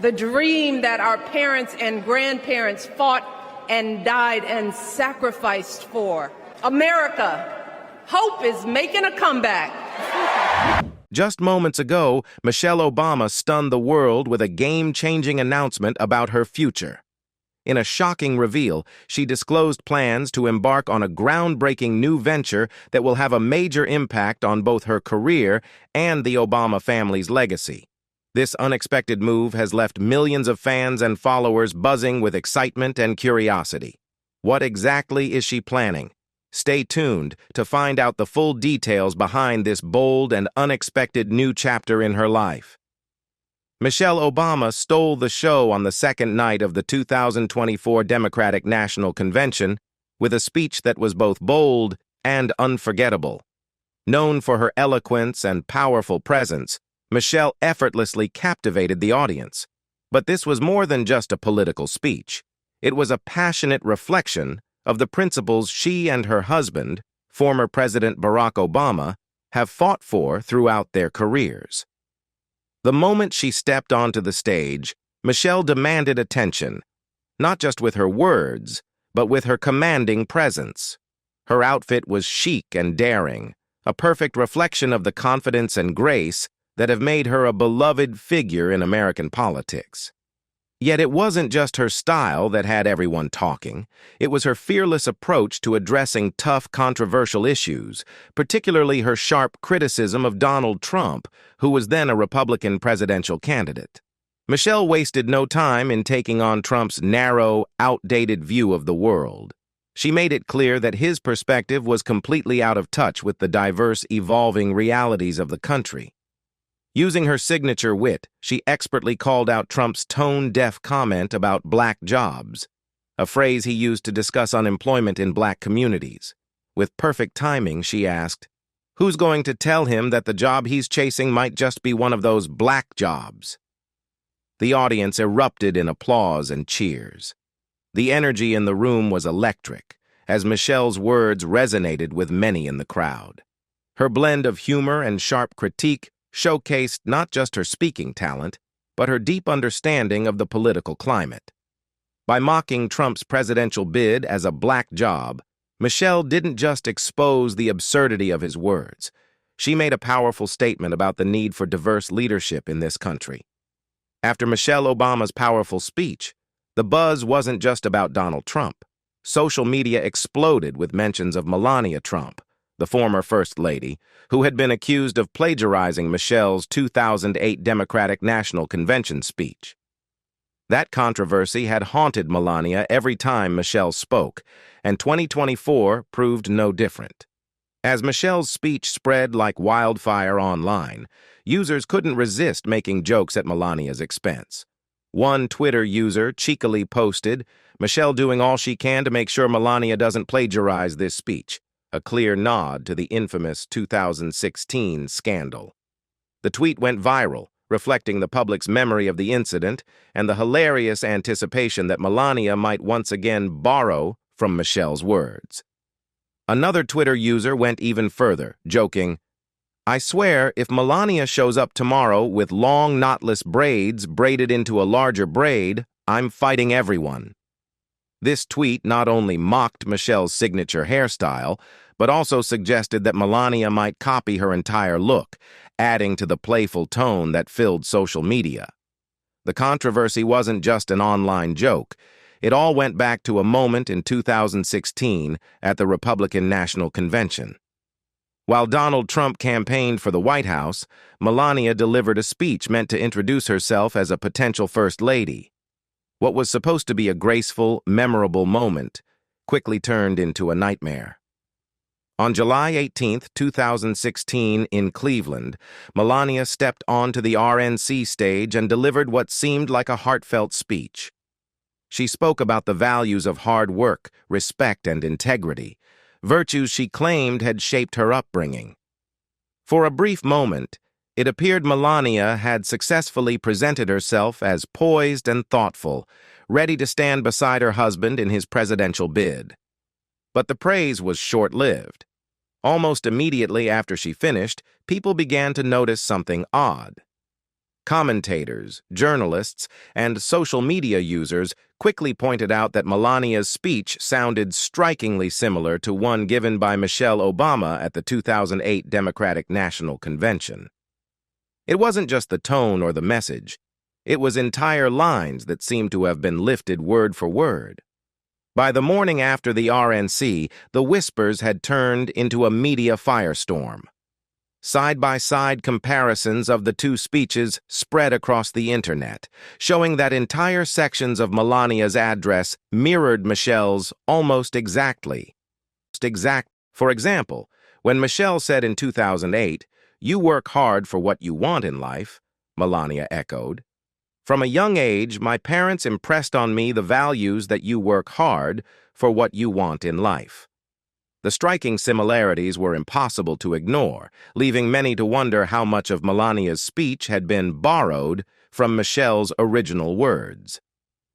the dream that our parents and grandparents fought and died and sacrificed for. America, hope is making a comeback. Just moments ago, Michelle Obama stunned the world with a game-changing announcement about her future. In a shocking reveal, she disclosed plans to embark on a groundbreaking new venture that will have a major impact on both her career and the Obama family's legacy. This unexpected move has left millions of fans and followers buzzing with excitement and curiosity. What exactly is she planning? Stay tuned to find out the full details behind this bold and unexpected new chapter in her life. Michelle Obama stole the show on the second night of the 2024 Democratic National Convention with a speech that was both bold and unforgettable. Known for her eloquence and powerful presence, Michelle effortlessly captivated the audience. But this was more than just a political speech. It was a passionate reflection of the principles she and her husband, former President Barack Obama, have fought for throughout their careers. The moment she stepped onto the stage, Michelle demanded attention, not just with her words, but with her commanding presence. Her outfit was chic and daring, a perfect reflection of the confidence and grace that have made her a beloved figure in American politics. Yet it wasn't just her style that had everyone talking. It was her fearless approach to addressing tough, controversial issues, particularly her sharp criticism of Donald Trump, who was then a Republican presidential candidate. Michelle wasted no time in taking on Trump's narrow, outdated view of the world. She made it clear that his perspective was completely out of touch with the diverse, evolving realities of the country. Using her signature wit, she expertly called out Trump's tone-deaf comment about black jobs, a phrase he used to discuss unemployment in black communities. With perfect timing, she asked, "Who's going to tell him that the job he's chasing might just be one of those black jobs?" The audience erupted in applause and cheers. The energy in the room was electric, as Michelle's words resonated with many in the crowd. Her blend of humor and sharp critique showcased not just her speaking talent, but her deep understanding of the political climate. By mocking Trump's presidential bid as a black job, Michelle didn't just expose the absurdity of his words. She made a powerful statement about the need for diverse leadership in this country. After Michelle Obama's powerful speech, the buzz wasn't just about Donald Trump. Social media exploded with mentions of Melania Trump, the former First Lady, who had been accused of plagiarizing Michelle's 2008 Democratic National Convention speech. That controversy had haunted Melania every time Michelle spoke, and 2024 proved no different. As Michelle's speech spread like wildfire online, users couldn't resist making jokes at Melania's expense. One Twitter user cheekily posted, "Michelle doing all she can to make sure Melania doesn't plagiarize this speech," a clear nod to the infamous 2016 scandal. The tweet went viral, reflecting the public's memory of the incident and the hilarious anticipation that Melania might once again borrow from Michelle's words. Another Twitter user went even further, joking, "I swear if Melania shows up tomorrow with long knotless braids braided into a larger braid, I'm fighting everyone." This tweet not only mocked Michelle's signature hairstyle, but also suggested that Melania might copy her entire look, adding to the playful tone that filled social media. The controversy wasn't just an online joke. It all went back to a moment in 2016 at the Republican National Convention. While Donald Trump campaigned for the White House, Melania delivered a speech meant to introduce herself as a potential First Lady. What was supposed to be a graceful, memorable moment quickly turned into a nightmare. On July 18, 2016, in Cleveland, Melania stepped onto the RNC stage and delivered what seemed like a heartfelt speech. She spoke about the values of hard work, respect, and integrity, virtues she claimed had shaped her upbringing. For a brief moment, it appeared Melania had successfully presented herself as poised and thoughtful, ready to stand beside her husband in his presidential bid. But the praise was short-lived. Almost immediately after she finished, people began to notice something odd. Commentators, journalists, and social media users quickly pointed out that Melania's speech sounded strikingly similar to one given by Michelle Obama at the 2008 Democratic National Convention. It wasn't just the tone or the message. It was entire lines that seemed to have been lifted word for word. By the morning after the RNC, the whispers had turned into a media firestorm. Side-by-side comparisons of the two speeches spread across the internet, showing that entire sections of Melania's address mirrored Michelle's almost exactly. For example, when Michelle said in 2008, "You work hard for what you want in life," Melania echoed. "From a young age, my parents impressed on me the values that you work hard for what you want in life." The striking similarities were impossible to ignore, leaving many to wonder how much of Melania's speech had been borrowed from Michelle's original words.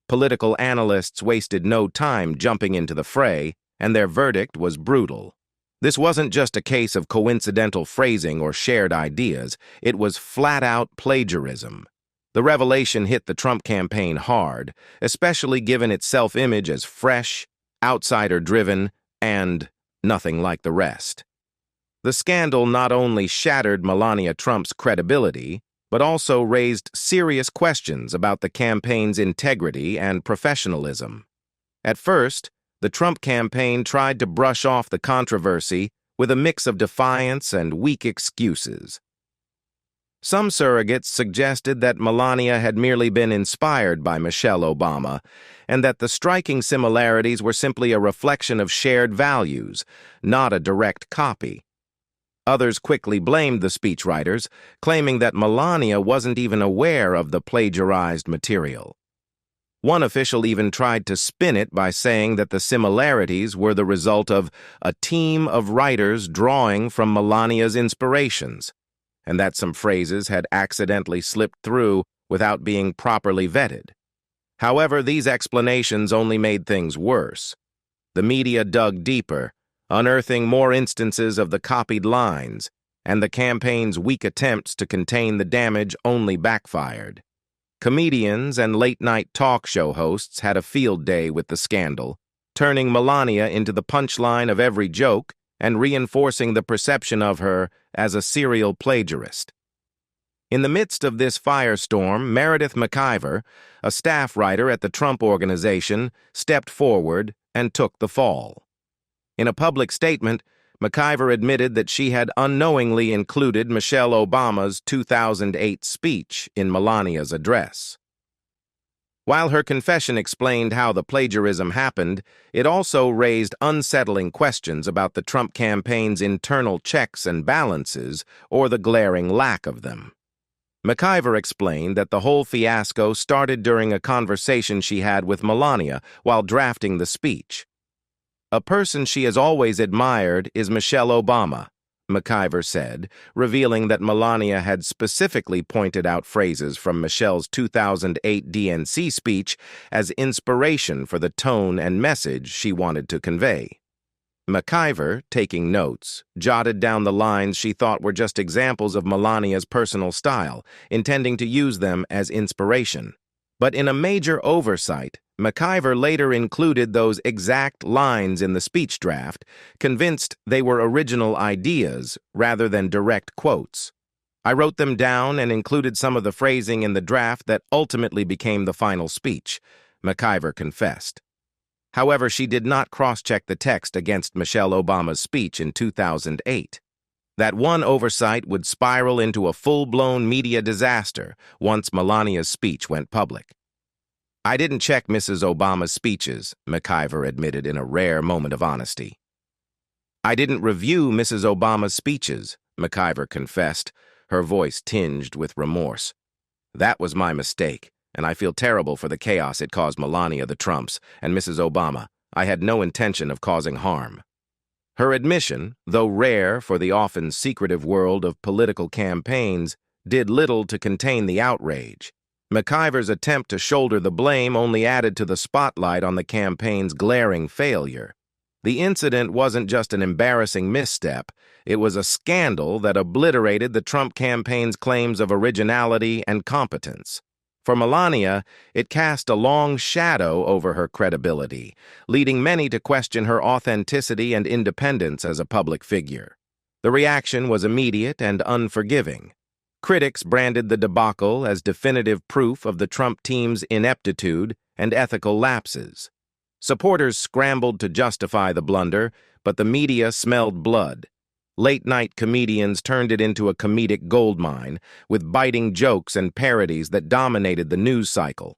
Political analysts wasted no time jumping into the fray, and their verdict was brutal. This wasn't just a case of coincidental phrasing or shared ideas, it was flat-out plagiarism. The revelation hit the Trump campaign hard, especially given its self-image as fresh, outsider-driven, and nothing like the rest. The scandal not only shattered Melania Trump's credibility, but also raised serious questions about the campaign's integrity and professionalism. At first, the Trump campaign tried to brush off the controversy with a mix of defiance and weak excuses. Some surrogates suggested that Melania had merely been inspired by Michelle Obama, and that the striking similarities were simply a reflection of shared values, not a direct copy. Others quickly blamed the speechwriters, claiming that Melania wasn't even aware of the plagiarized material. One official even tried to spin it by saying that the similarities were the result of a team of writers drawing from Melania's inspirations, and that some phrases had accidentally slipped through without being properly vetted. However, these explanations only made things worse. The media dug deeper, unearthing more instances of the copied lines, and the campaign's weak attempts to contain the damage only backfired. Comedians and late-night talk show hosts had a field day with the scandal, turning Melania into the punchline of every joke and reinforcing the perception of her as a serial plagiarist. In the midst of this firestorm, Meredith McIver, a staff writer at the Trump Organization, stepped forward and took the fall. In a public statement, McIver admitted that she had unknowingly included Michelle Obama's 2008 speech in Melania's address. While her confession explained how the plagiarism happened, it also raised unsettling questions about the Trump campaign's internal checks and balances, or the glaring lack of them. McIver explained that the whole fiasco started during a conversation she had with Melania while drafting the speech. "A person she has always admired is Michelle Obama," McIver said, revealing that Melania had specifically pointed out phrases from Michelle's 2008 DNC speech as inspiration for the tone and message she wanted to convey. McIver, taking notes, jotted down the lines she thought were just examples of Melania's personal style, intending to use them as inspiration. But in a major oversight, McIver later included those exact lines in the speech draft, convinced they were original ideas rather than direct quotes. "I wrote them down and included some of the phrasing in the draft that ultimately became the final speech," McIver confessed. However, she did not cross-check the text against Michelle Obama's speech in 2008. That one oversight would spiral into a full-blown media disaster once Melania's speech went public. "I didn't check Mrs. Obama's speeches," McIver admitted in a rare moment of honesty. "I didn't review Mrs. Obama's speeches," McIver confessed, her voice tinged with remorse. "That was my mistake, and I feel terrible for the chaos it caused Melania, the Trumps, and Mrs. Obama. I had no intention of causing harm." Her admission, though rare for the often secretive world of political campaigns, did little to contain the outrage. McIver's attempt to shoulder the blame only added to the spotlight on the campaign's glaring failure. The incident wasn't just an embarrassing misstep, it was a scandal that obliterated the Trump campaign's claims of originality and competence. For Melania, it cast a long shadow over her credibility, leading many to question her authenticity and independence as a public figure. The reaction was immediate and unforgiving. Critics branded the debacle as definitive proof of the Trump team's ineptitude and ethical lapses. Supporters scrambled to justify the blunder, but the media smelled blood. Late-night comedians turned it into a comedic goldmine, with biting jokes and parodies that dominated the news cycle.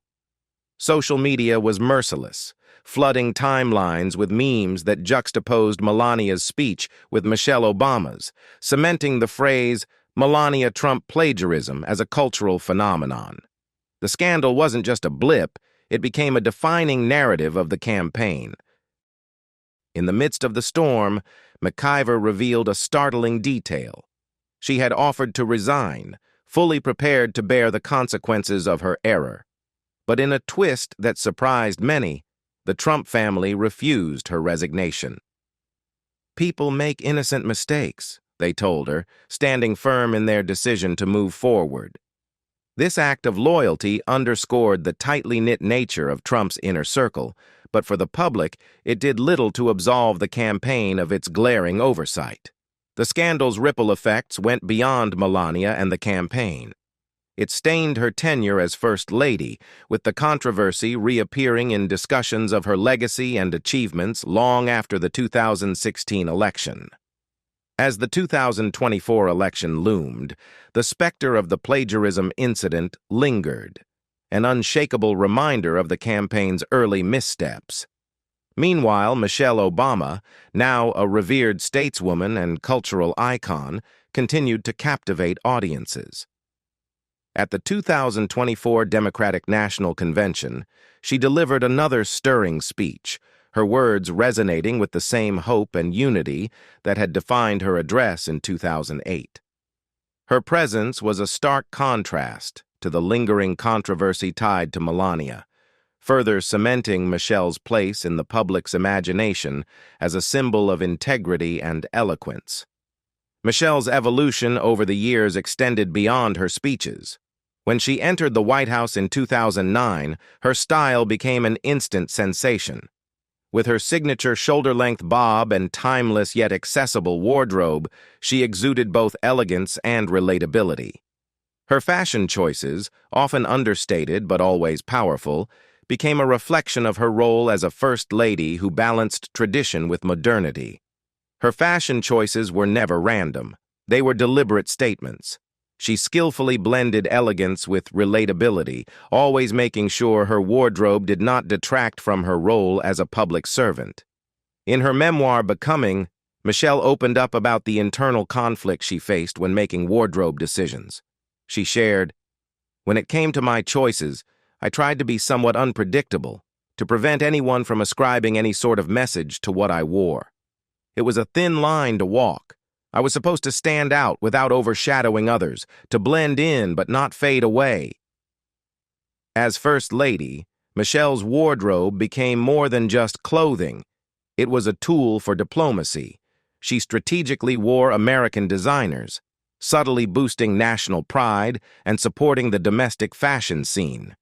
Social media was merciless, flooding timelines with memes that juxtaposed Melania's speech with Michelle Obama's, cementing the phrase Melania Trump plagiarism as a cultural phenomenon. The scandal wasn't just a blip, it became a defining narrative of the campaign. In the midst of the storm, McIver revealed a startling detail. She had offered to resign, fully prepared to bear the consequences of her error. But in a twist that surprised many, the Trump family refused her resignation. "People make innocent mistakes," they told her, standing firm in their decision to move forward. This act of loyalty underscored the tightly knit nature of Trump's inner circle, but for the public, it did little to absolve the campaign of its glaring oversight. The scandal's ripple effects went beyond Melania and the campaign. It stained her tenure as First Lady, with the controversy reappearing in discussions of her legacy and achievements long after the 2016 election. As the 2024 election loomed, the specter of the plagiarism incident lingered, an unshakable reminder of the campaign's early missteps. Meanwhile, Michelle Obama, now a revered stateswoman and cultural icon, continued to captivate audiences. At the 2024 Democratic National Convention, she delivered another stirring speech, her words resonating with the same hope and unity that had defined her address in 2008. Her presence was a stark contrast to the lingering controversy tied to Melania, further cementing Michelle's place in the public's imagination as a symbol of integrity and eloquence. Michelle's evolution over the years extended beyond her speeches. When she entered the White House in 2009, her style became an instant sensation. With her signature shoulder-length bob and timeless yet accessible wardrobe, she exuded both elegance and relatability. Her fashion choices, often understated but always powerful, became a reflection of her role as a First Lady who balanced tradition with modernity. Her fashion choices were never random. They were deliberate statements. She skillfully blended elegance with relatability, always making sure her wardrobe did not detract from her role as a public servant. In her memoir, Becoming, Michelle opened up about the internal conflict she faced when making wardrobe decisions. She shared, "When it came to my choices, I tried to be somewhat unpredictable, to prevent anyone from ascribing any sort of message to what I wore. It was a thin line to walk. I was supposed to stand out without overshadowing others, to blend in but not fade away." As First Lady, Michelle's wardrobe became more than just clothing. It was a tool for diplomacy. She strategically wore American designers, subtly boosting national pride and supporting the domestic fashion scene.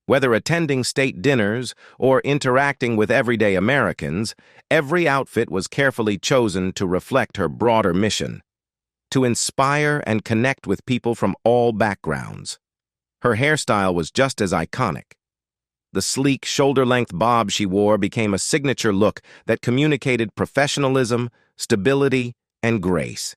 Whether attending state dinners or interacting with everyday Americans, every outfit was carefully chosen to reflect her broader mission: to inspire and connect with people from all backgrounds. Her hairstyle was just as iconic. The sleek, shoulder-length bob she wore became a signature look that communicated professionalism, stability, and grace.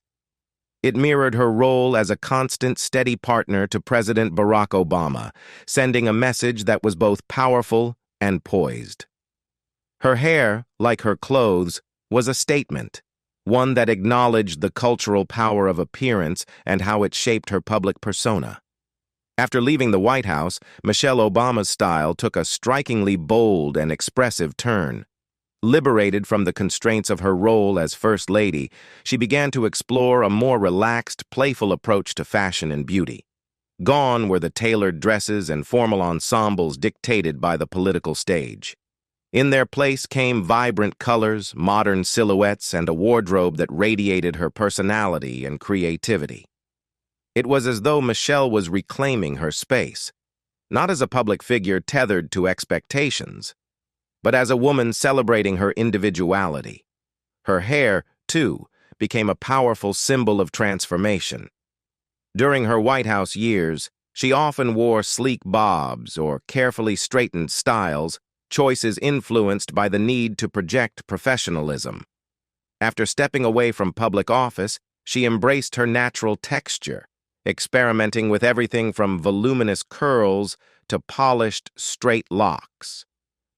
It mirrored her role as a constant, steady partner to President Barack Obama, sending a message that was both powerful and poised. Her hair, like her clothes, was a statement, one that acknowledged the cultural power of appearance and how it shaped her public persona. After leaving the White House, Michelle Obama's style took a strikingly bold and expressive turn. Liberated from the constraints of her role as First Lady, she began to explore a more relaxed, playful approach to fashion and beauty. Gone were the tailored dresses and formal ensembles dictated by the political stage. In their place came vibrant colors, modern silhouettes, and a wardrobe that radiated her personality and creativity. It was as though Michelle was reclaiming her space, not as a public figure tethered to expectations, but as a woman celebrating her individuality. Her hair, too, became a powerful symbol of transformation. During her White House years, she often wore sleek bobs or carefully straightened styles, choices influenced by the need to project professionalism. After stepping away from public office, she embraced her natural texture, experimenting with everything from voluminous curls to polished, straight locks.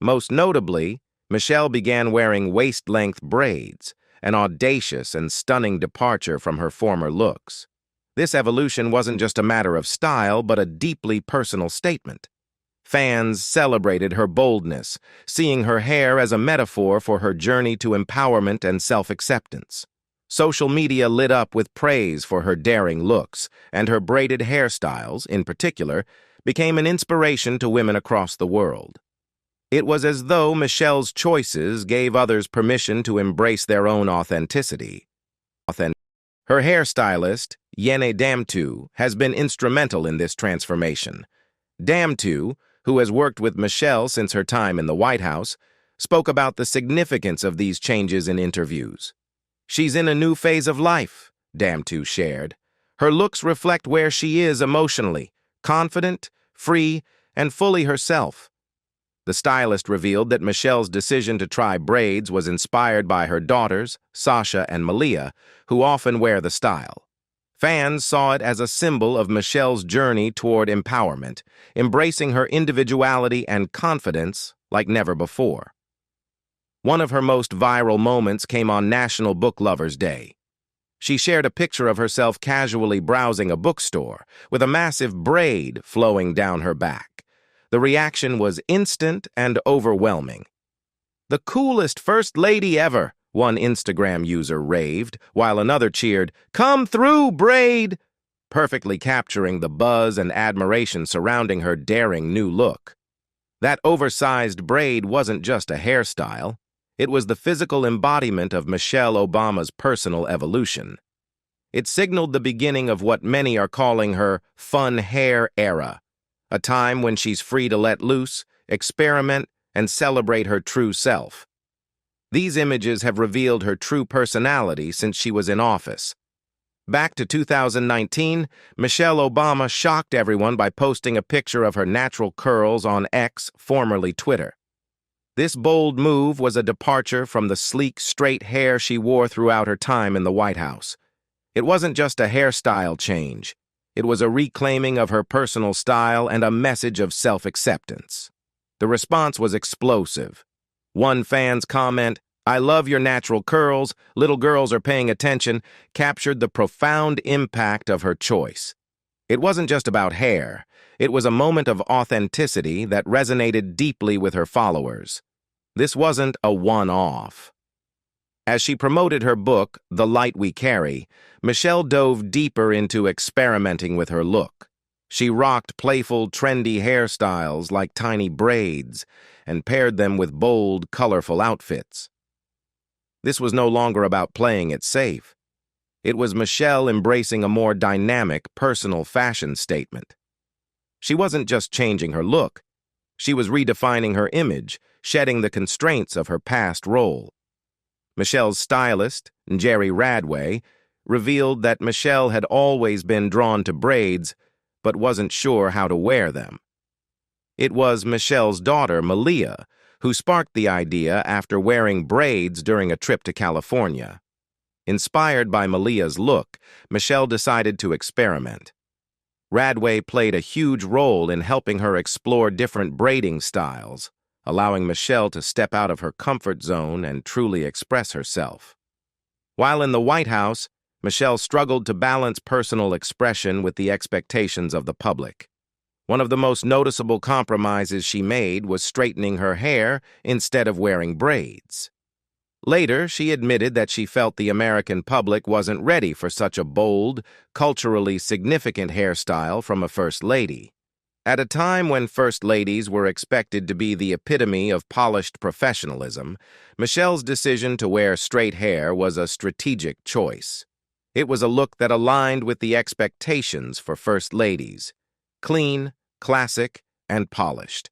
Most notably, Michelle began wearing waist-length braids, an audacious and stunning departure from her former looks. This evolution wasn't just a matter of style, but a deeply personal statement. Fans celebrated her boldness, seeing her hair as a metaphor for her journey to empowerment and self-acceptance. Social media lit up with praise for her daring looks, and her braided hairstyles, in particular, became an inspiration to women across the world. It was as though Michelle's choices gave others permission to embrace their own authenticity. Her hairstylist, Yene Damtu, has been instrumental in this transformation. Damtu, who has worked with Michelle since her time in the White House, spoke about the significance of these changes in interviews. "She's in a new phase of life," Damtu shared. "Her looks reflect where she is emotionally, confident, free, and fully herself." The stylist revealed that Michelle's decision to try braids was inspired by her daughters, Sasha and Malia, who often wear the style. Fans saw it as a symbol of Michelle's journey toward empowerment, embracing her individuality and confidence like never before. One of her most viral moments came on National Book Lovers Day. She shared a picture of herself casually browsing a bookstore, with a massive braid flowing down her back. The reaction was instant and overwhelming. "The coolest First Lady ever," one Instagram user raved, while another cheered, "Come through, braid!" perfectly capturing the buzz and admiration surrounding her daring new look. That oversized braid wasn't just a hairstyle. It was the physical embodiment of Michelle Obama's personal evolution. It signaled the beginning of what many are calling her fun hair era, a time when she's free to let loose, experiment, and celebrate her true self. These images have revealed her true personality since she was in office. Back to 2019, Michelle Obama shocked everyone by posting a picture of her natural curls on X, formerly Twitter. This bold move was a departure from the sleek, straight hair she wore throughout her time in the White House. It wasn't just a hairstyle change. It was a reclaiming of her personal style and a message of self-acceptance. The response was explosive. One fan's comment, "I love your natural curls, little girls are paying attention," captured the profound impact of her choice. It wasn't just about hair. It was a moment of authenticity that resonated deeply with her followers. This wasn't a one-off. As she promoted her book, The Light We Carry, Michelle dove deeper into experimenting with her look. She rocked playful, trendy hairstyles like tiny braids and paired them with bold, colorful outfits. This was no longer about playing it safe. It was Michelle embracing a more dynamic, personal fashion statement. She wasn't just changing her look. She was redefining her image, shedding the constraints of her past role. Michelle's stylist, Jerry Radway, revealed that Michelle had always been drawn to braids, but wasn't sure how to wear them. It was Michelle's daughter, Malia, who sparked the idea after wearing braids during a trip to California. Inspired by Malia's look, Michelle decided to experiment. Radway played a huge role in helping her explore different braiding styles, allowing Michelle to step out of her comfort zone and truly express herself. While in the White House, Michelle struggled to balance personal expression with the expectations of the public. One of the most noticeable compromises she made was straightening her hair instead of wearing braids. Later, she admitted that she felt the American public wasn't ready for such a bold, culturally significant hairstyle from a first lady. At a time when first ladies were expected to be the epitome of polished professionalism, Michelle's decision to wear straight hair was a strategic choice. It was a look that aligned with the expectations for first ladies: clean, classic, and polished.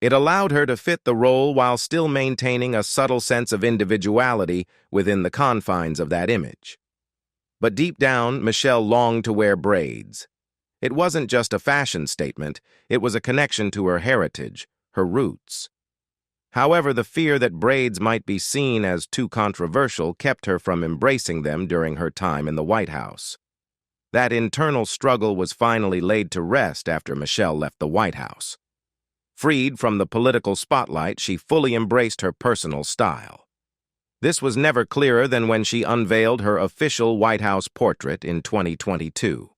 It allowed her to fit the role while still maintaining a subtle sense of individuality within the confines of that image. But deep down, Michelle longed to wear braids. It wasn't just a fashion statement, it was a connection to her heritage, her roots. However, the fear that braids might be seen as too controversial kept her from embracing them during her time in the White House. That internal struggle was finally laid to rest after Michelle left the White House. Freed from the political spotlight, she fully embraced her personal style. This was never clearer than when she unveiled her official White House portrait in 2022.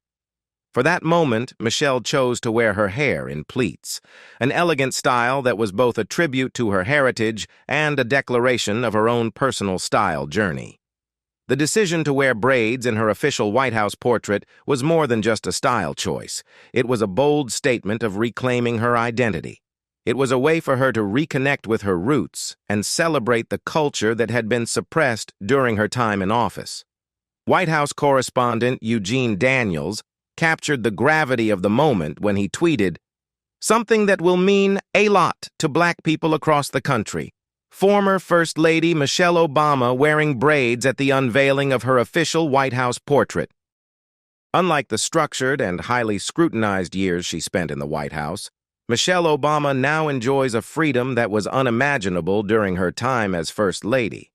For that moment, Michelle chose to wear her hair in pleats, an elegant style that was both a tribute to her heritage and a declaration of her own personal style journey. The decision to wear braids in her official White House portrait was more than just a style choice. It was a bold statement of reclaiming her identity. It was a way for her to reconnect with her roots and celebrate the culture that had been suppressed during her time in office. White House correspondent Eugene Daniels captured the gravity of the moment when he tweeted, "Something that will mean a lot to Black people across the country. Former First Lady Michelle Obama wearing braids at the unveiling of her official White House portrait." Unlike the structured and highly scrutinized years she spent in the White House, Michelle Obama now enjoys a freedom that was unimaginable during her time as First Lady.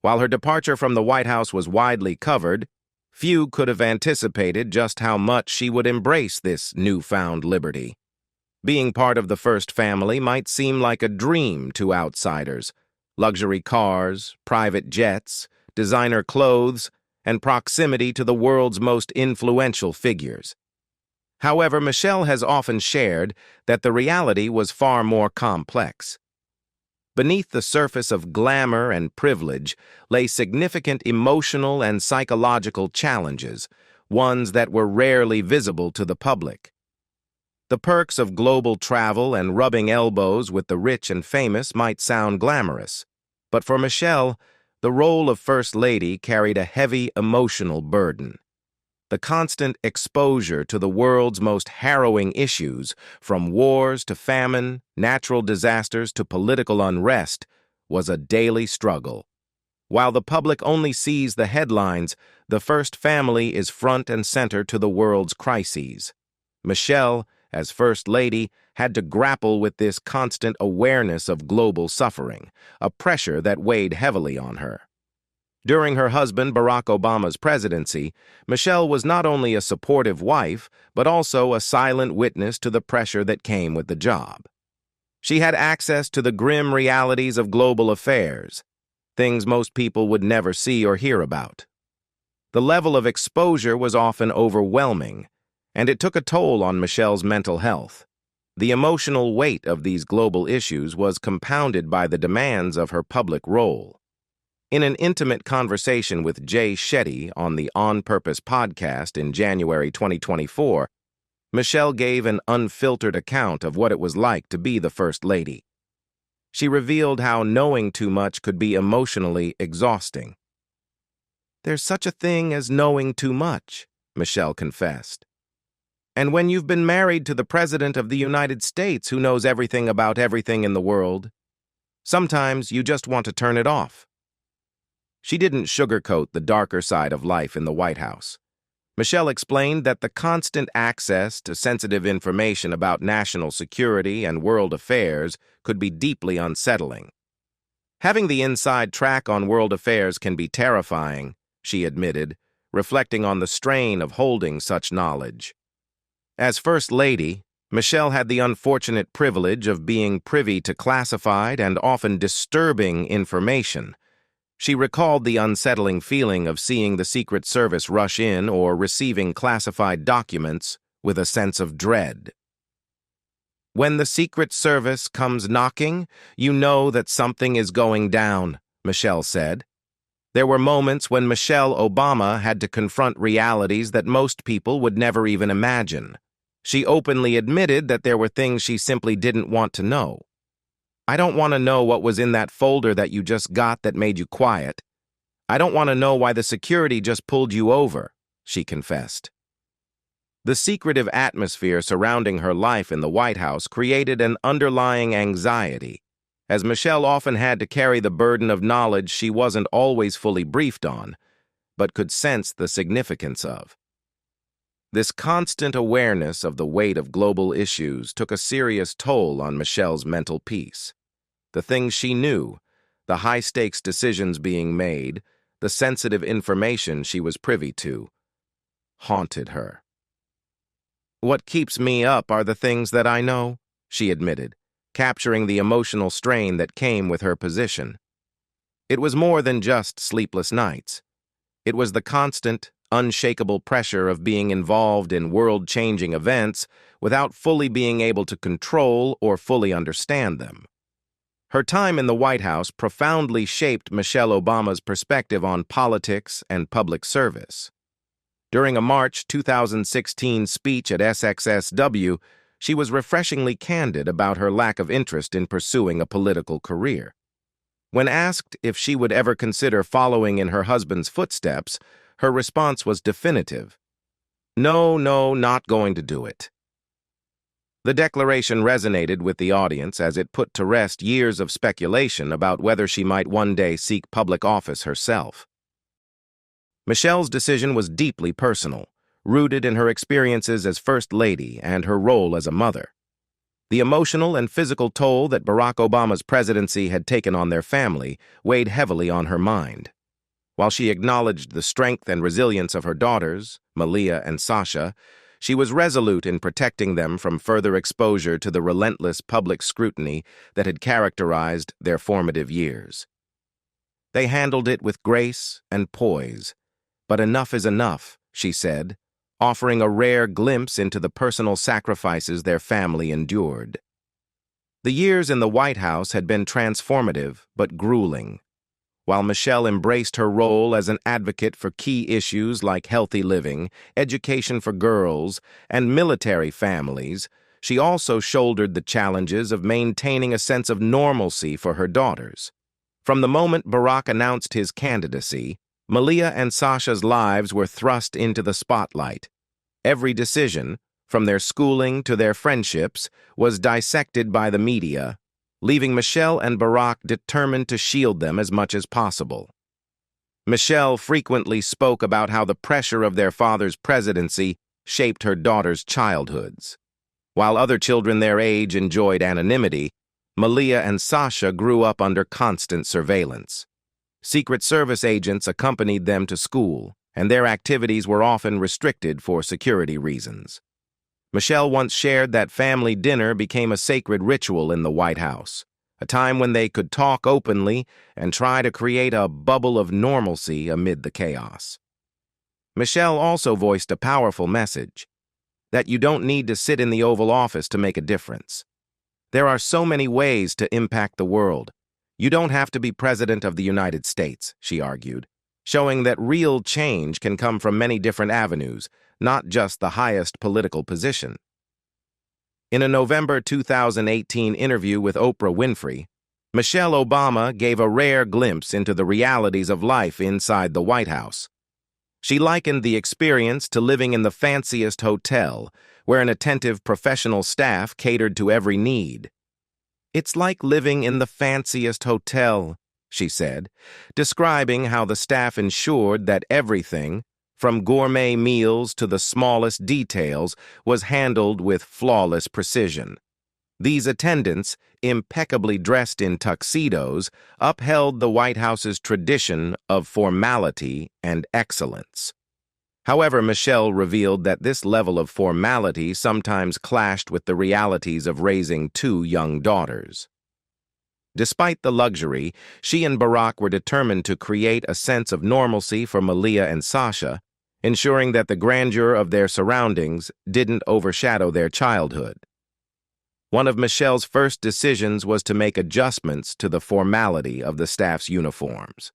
While her departure from the White House was widely covered, few could have anticipated just how much she would embrace this newfound liberty. Being part of the first family might seem like a dream to outsiders: luxury cars, private jets, designer clothes, and proximity to the world's most influential figures. However, Michelle has often shared that the reality was far more complex. Beneath the surface of glamour and privilege lay significant emotional and psychological challenges, ones that were rarely visible to the public. The perks of global travel and rubbing elbows with the rich and famous might sound glamorous, but for Michelle, the role of First Lady carried a heavy emotional burden. The constant exposure to the world's most harrowing issues, from wars to famine, natural disasters to political unrest, was a daily struggle. While the public only sees the headlines, the First Family is front and center to the world's crises. Michelle, as First Lady, had to grapple with this constant awareness of global suffering, a pressure that weighed heavily on her. During her husband Barack Obama's presidency, Michelle was not only a supportive wife, but also a silent witness to the pressure that came with the job. She had access to the grim realities of global affairs, things most people would never see or hear about. The level of exposure was often overwhelming, and it took a toll on Michelle's mental health. The emotional weight of these global issues was compounded by the demands of her public role. In an intimate conversation with Jay Shetty on the On Purpose podcast in January 2024, Michelle gave an unfiltered account of what it was like to be the First Lady. She revealed how knowing too much could be emotionally exhausting. "There's such a thing as knowing too much," Michelle confessed. "And when you've been married to the President of the United States who knows everything about everything in the world, sometimes you just want to turn it off." She didn't sugarcoat the darker side of life in the White House. Michelle explained that the constant access to sensitive information about national security and world affairs could be deeply unsettling. "Having the inside track on world affairs can be terrifying," she admitted, reflecting on the strain of holding such knowledge. As First Lady, Michelle had the unfortunate privilege of being privy to classified and often disturbing information. She recalled the unsettling feeling of seeing the Secret Service rush in or receiving classified documents with a sense of dread. "When the Secret Service comes knocking, you know that something is going down," Michelle said. There were moments when Michelle Obama had to confront realities that most people would never even imagine. She openly admitted that there were things she simply didn't want to know. "I don't want to know what was in that folder that you just got that made you quiet. I don't want to know why the security just pulled you over," she confessed. The secretive atmosphere surrounding her life in the White House created an underlying anxiety, as Michelle often had to carry the burden of knowledge she wasn't always fully briefed on, but could sense the significance of. This constant awareness of the weight of global issues took a serious toll on Michelle's mental peace. The things she knew, the high-stakes decisions being made, the sensitive information she was privy to, haunted her. "What keeps me up are the things that I know," she admitted, capturing the emotional strain that came with her position. It was more than just sleepless nights. It was the constant, unshakable pressure of being involved in world-changing events without fully being able to control or fully understand them. Her time in the White House profoundly shaped Michelle Obama's perspective on politics and public service. During a March 2016 speech at SXSW, she was refreshingly candid about her lack of interest in pursuing a political career. When asked if she would ever consider following in her husband's footsteps, her response was definitive. "No, not going to do it." The declaration resonated with the audience as it put to rest years of speculation about whether she might one day seek public office herself. Michelle's decision was deeply personal, rooted in her experiences as First Lady and her role as a mother. The emotional and physical toll that Barack Obama's presidency had taken on their family weighed heavily on her mind. While she acknowledged the strength and resilience of her daughters, Malia and Sasha, she was resolute in protecting them from further exposure to the relentless public scrutiny that had characterized their formative years. They handled it with grace and poise, but enough is enough, she said, offering a rare glimpse into the personal sacrifices their family endured. The years in the White House had been transformative but grueling. While Michelle embraced her role as an advocate for key issues like healthy living, education for girls, and military families, she also shouldered the challenges of maintaining a sense of normalcy for her daughters. From the moment Barack announced his candidacy, Malia and Sasha's lives were thrust into the spotlight. Every decision, from their schooling to their friendships, was dissected by the media, leaving Michelle and Barack determined to shield them as much as possible. Michelle frequently spoke about how the pressure of their father's presidency shaped her daughters' childhoods. While other children their age enjoyed anonymity, Malia and Sasha grew up under constant surveillance. Secret Service agents accompanied them to school, and their activities were often restricted for security reasons. Michelle once shared that family dinner became a sacred ritual in the White House, a time when they could talk openly and try to create a bubble of normalcy amid the chaos. Michelle also voiced a powerful message, that you don't need to sit in the Oval Office to make a difference. There are so many ways to impact the world. You don't have to be President of the United States, she argued, showing that real change can come from many different avenues, not just the highest political position. In a November 2018 interview with Oprah Winfrey, Michelle Obama gave a rare glimpse into the realities of life inside the White House. She likened the experience to living in the fanciest hotel, where an attentive professional staff catered to every need. "It's like living in the fanciest hotel," she said, describing how the staff ensured that everything, from gourmet meals to the smallest details, was handled with flawless precision. These attendants, impeccably dressed in tuxedos, upheld the White House's tradition of formality and excellence. However, Michelle revealed that this level of formality sometimes clashed with the realities of raising two young daughters. Despite the luxury, she and Barack were determined to create a sense of normalcy for Malia and Sasha, ensuring that the grandeur of their surroundings didn't overshadow their childhood. One of Michelle's first decisions was to make adjustments to the formality of the staff's uniforms.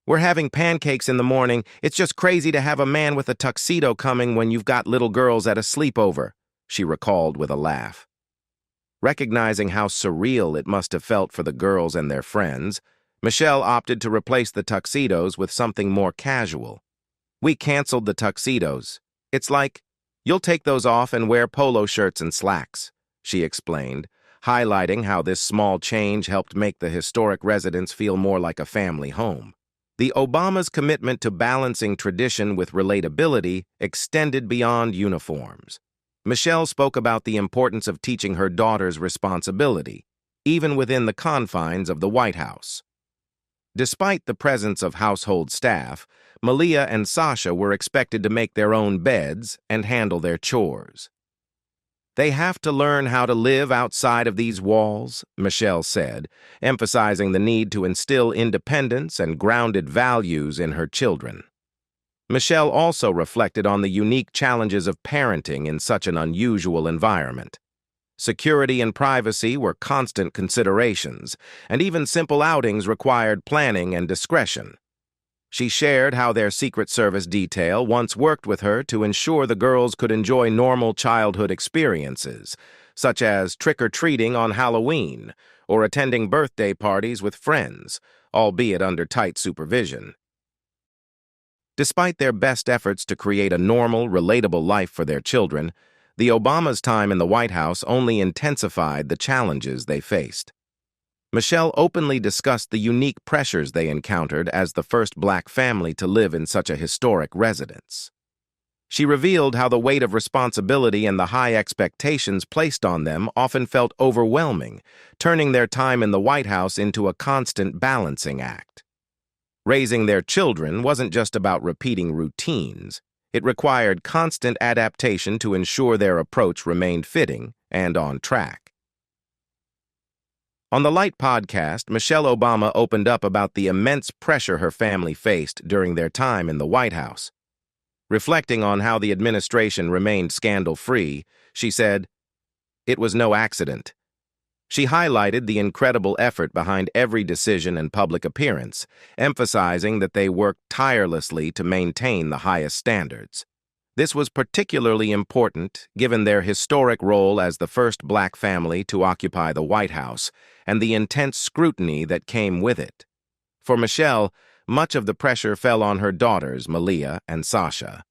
"We're having pancakes in the morning. It's just crazy to have a man with a tuxedo coming when you've got little girls at a sleepover," she recalled with a laugh. Recognizing how surreal it must have felt for the girls and their friends, Michelle opted to replace the tuxedos with something more casual. "We canceled the tuxedos. It's like, you'll take those off and wear polo shirts and slacks," she explained, highlighting how this small change helped make the historic residence feel more like a family home. The Obamas' commitment to balancing tradition with relatability extended beyond uniforms. Michelle spoke about the importance of teaching her daughters responsibility, even within the confines of the White House. Despite the presence of household staff, Malia and Sasha were expected to make their own beds and handle their chores. "They have to learn how to live outside of these walls," Michelle said, emphasizing the need to instill independence and grounded values in her children. Michelle also reflected on the unique challenges of parenting in such an unusual environment. Security and privacy were constant considerations, and even simple outings required planning and discretion. She shared how their Secret Service detail once worked with her to ensure the girls could enjoy normal childhood experiences, such as trick-or-treating on Halloween or attending birthday parties with friends, albeit under tight supervision. Despite their best efforts to create a normal, relatable life for their children, the Obamas' time in the White House only intensified the challenges they faced. Michelle openly discussed the unique pressures they encountered as the first Black family to live in such a historic residence. She revealed how the weight of responsibility and the high expectations placed on them often felt overwhelming, turning their time in the White House into a constant balancing act. Raising their children wasn't just about repeating routines. It required constant adaptation to ensure their approach remained fitting and on track. On the Light podcast, Michelle Obama opened up about the immense pressure her family faced during their time in the White House. Reflecting on how the administration remained scandal-free, she said, "It was no accident." She highlighted the incredible effort behind every decision and public appearance, emphasizing that they worked tirelessly to maintain the highest standards. This was particularly important given their historic role as the first Black family to occupy the White House and the intense scrutiny that came with it. For Michelle, much of the pressure fell on her daughters, Malia and Sasha.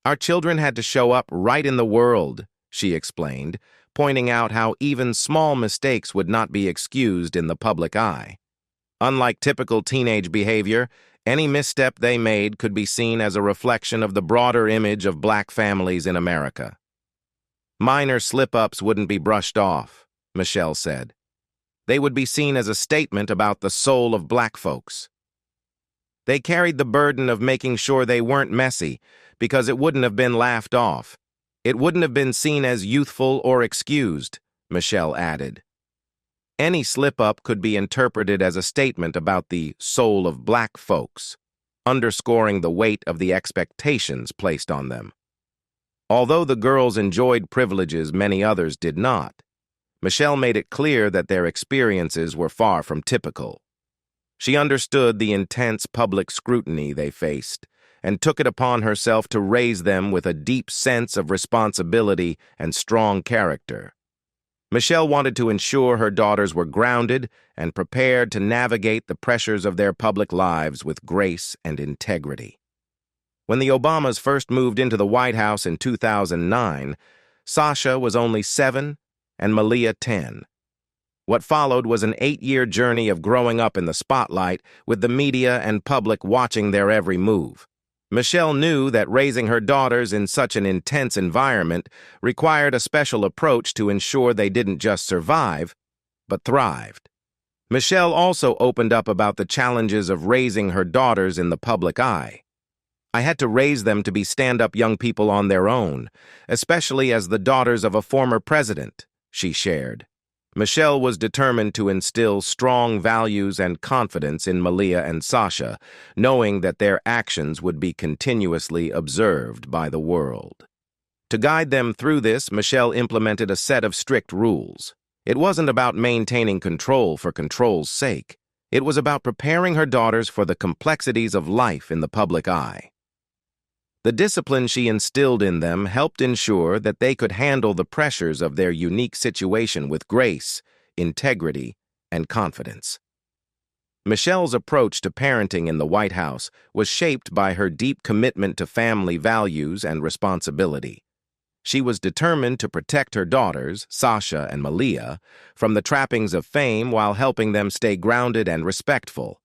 "Our children had to show up right in the world," she explained, pointing out how even small mistakes would not be excused in the public eye. Unlike typical teenage behavior, any misstep they made could be seen as a reflection of the broader image of Black families in America. "Minor slip-ups wouldn't be brushed off," Michelle said. "They would be seen as a statement about the soul of Black folks. They carried the burden of making sure they weren't messy because it wouldn't have been laughed off. It wouldn't have been seen as youthful or excused," Michelle added. Any slip-up could be interpreted as a statement about the soul of Black folks, underscoring the weight of the expectations placed on them. Although the girls enjoyed privileges many others did not, Michelle made it clear that their experiences were far from typical. She understood the intense public scrutiny they faced and took it upon herself to raise them with a deep sense of responsibility and strong character. Michelle wanted to ensure her daughters were grounded and prepared to navigate the pressures of their public lives with grace and integrity. When the Obamas first moved into the White House in 2009, Sasha was only 7 and Malia 10. What followed was an 8-year journey of growing up in the spotlight, with the media and public watching their every move. Michelle knew that raising her daughters in such an intense environment required a special approach to ensure they didn't just survive, but thrived. Michelle also opened up about the challenges of raising her daughters in the public eye. "I had to raise them to be stand-up young people on their own, especially as the daughters of a former president," she shared. Michelle was determined to instill strong values and confidence in Malia and Sasha, knowing that their actions would be continuously observed by the world. To guide them through this, Michelle implemented a set of strict rules. It wasn't about maintaining control for control's sake. It was about preparing her daughters for the complexities of life in the public eye. The discipline she instilled in them helped ensure that they could handle the pressures of their unique situation with grace, integrity, and confidence. Michelle's approach to parenting in the White House was shaped by her deep commitment to family values and responsibility. She was determined to protect her daughters, Sasha and Malia, from the trappings of fame while helping them stay grounded and respectful.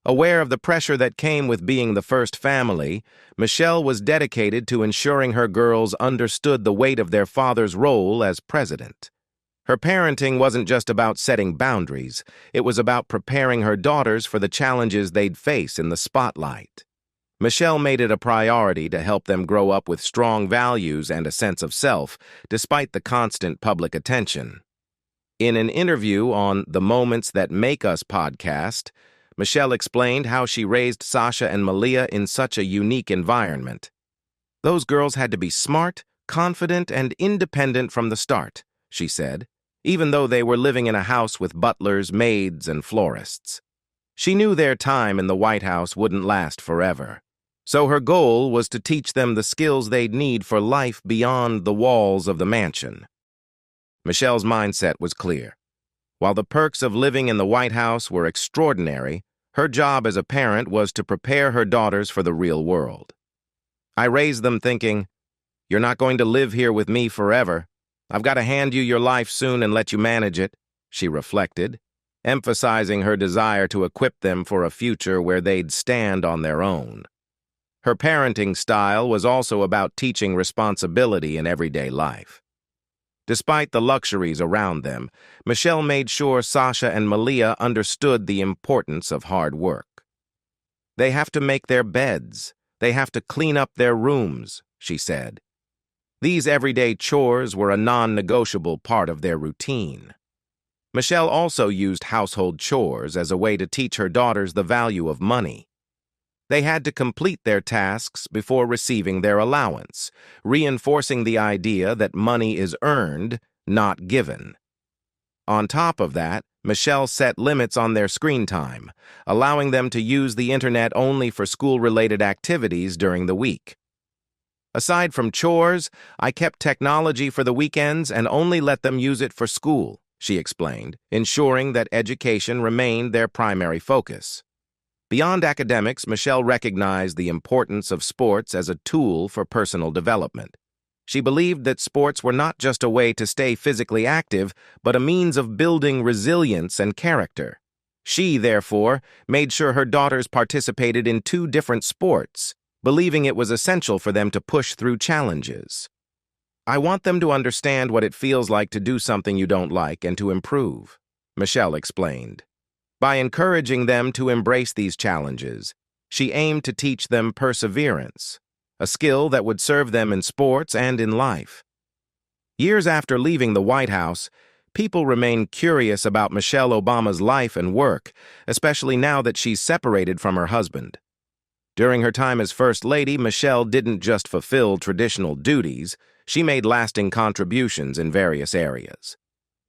Aware of the pressure that came with being the first family, Michelle was dedicated to ensuring her girls understood the weight of their father's role as president. Her parenting wasn't just about setting boundaries, it was about preparing her daughters for the challenges they'd face in the spotlight. Michelle made it a priority to help them grow up with strong values and a sense of self, despite the constant public attention. In an interview on the Moments That Make Us podcast, Michelle explained how she raised Sasha and Malia in such a unique environment. Those girls had to be smart, confident, and independent from the start, she said, even though they were living in a house with butlers, maids, and florists. She knew their time in the White House wouldn't last forever. So her goal was to teach them the skills they'd need for life beyond the walls of the mansion. Michelle's mindset was clear. While the perks of living in the White House were extraordinary, her job as a parent was to prepare her daughters for the real world. I raised them thinking, "You're not going to live here with me forever. I've got to hand you your life soon and let you manage it," she reflected, emphasizing her desire to equip them for a future where they'd stand on their own. Her parenting style was also about teaching responsibility in everyday life. Despite the luxuries around them, Michelle made sure Sasha and Malia understood the importance of hard work. "They have to make their beds. They have to clean up their rooms," she said. These everyday chores were a non-negotiable part of their routine. Michelle also used household chores as a way to teach her daughters the value of money. They had to complete their tasks before receiving their allowance, reinforcing the idea that money is earned, not given. On top of that, Michelle set limits on their screen time, allowing them to use the internet only for school-related activities during the week. "Aside from chores, I kept technology for the weekends and only let them use it for school," she explained, ensuring that education remained their primary focus. Beyond academics, Michelle recognized the importance of sports as a tool for personal development. She believed that sports were not just a way to stay physically active, but a means of building resilience and character. She, therefore, made sure her daughters participated in 2 different sports, believing it was essential for them to push through challenges. "I want them to understand what it feels like to do something you don't like and to improve," Michelle explained. By encouraging them to embrace these challenges, she aimed to teach them perseverance, a skill that would serve them in sports and in life. Years after leaving the White House, people remain curious about Michelle Obama's life and work, especially now that she's separated from her husband. During her time as First Lady, Michelle didn't just fulfill traditional duties, she made lasting contributions in various areas.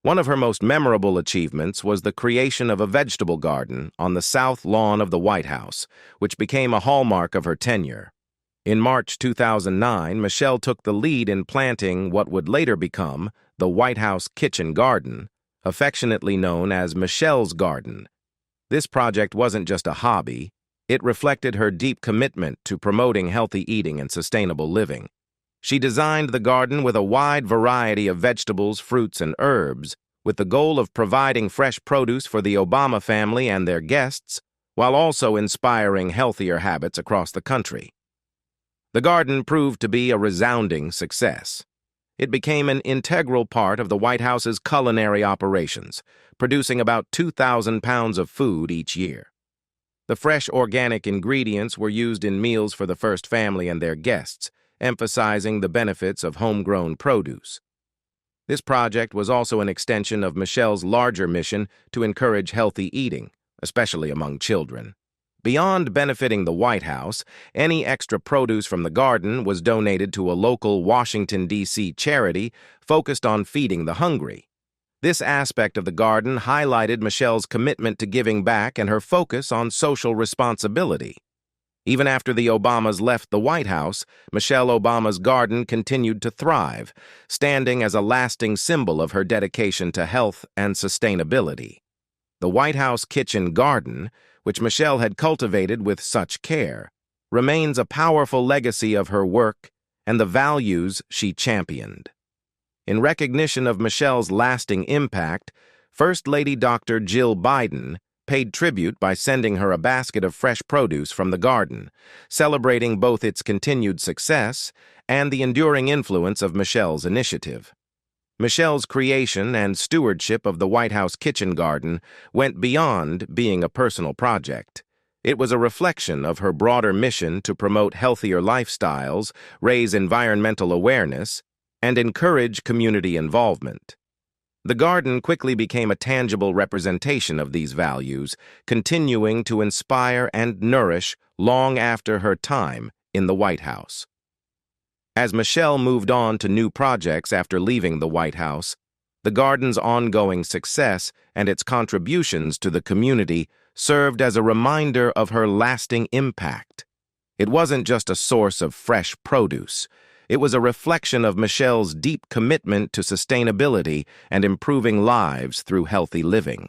One of her most memorable achievements was the creation of a vegetable garden on the south lawn of the White House, which became a hallmark of her tenure. In March 2009, Michelle took the lead in planting what would later become the White House Kitchen Garden, affectionately known as Michelle's Garden. This project wasn't just a hobby, it reflected her deep commitment to promoting healthy eating and sustainable living. She designed the garden with a wide variety of vegetables, fruits, and herbs, with the goal of providing fresh produce for the Obama family and their guests, while also inspiring healthier habits across the country. The garden proved to be a resounding success. It became an integral part of the White House's culinary operations, producing about 2,000 pounds of food each year. The fresh organic ingredients were used in meals for the first family and their guests, emphasizing the benefits of homegrown produce. This project was also an extension of Michelle's larger mission to encourage healthy eating, especially among children. Beyond benefiting the White House, any extra produce from the garden was donated to a local Washington, D.C. charity focused on feeding the hungry. This aspect of the garden highlighted Michelle's commitment to giving back and her focus on social responsibility. Even after the Obamas left the White House, Michelle Obama's garden continued to thrive, standing as a lasting symbol of her dedication to health and sustainability. The White House kitchen garden, which Michelle had cultivated with such care, remains a powerful legacy of her work and the values she championed. In recognition of Michelle's lasting impact, First Lady Dr. Jill Biden paid tribute by sending her a basket of fresh produce from the garden, celebrating both its continued success and the enduring influence of Michelle's initiative. Michelle's creation and stewardship of the White House kitchen garden went beyond being a personal project. It was a reflection of her broader mission to promote healthier lifestyles, raise environmental awareness, and encourage community involvement. The garden quickly became a tangible representation of these values, continuing to inspire and nourish long after her time in the White House. As Michelle moved on to new projects after leaving the White House, the garden's ongoing success and its contributions to the community served as a reminder of her lasting impact. It wasn't just a source of fresh produce. It was a reflection of Michelle's deep commitment to sustainability and improving lives through healthy living.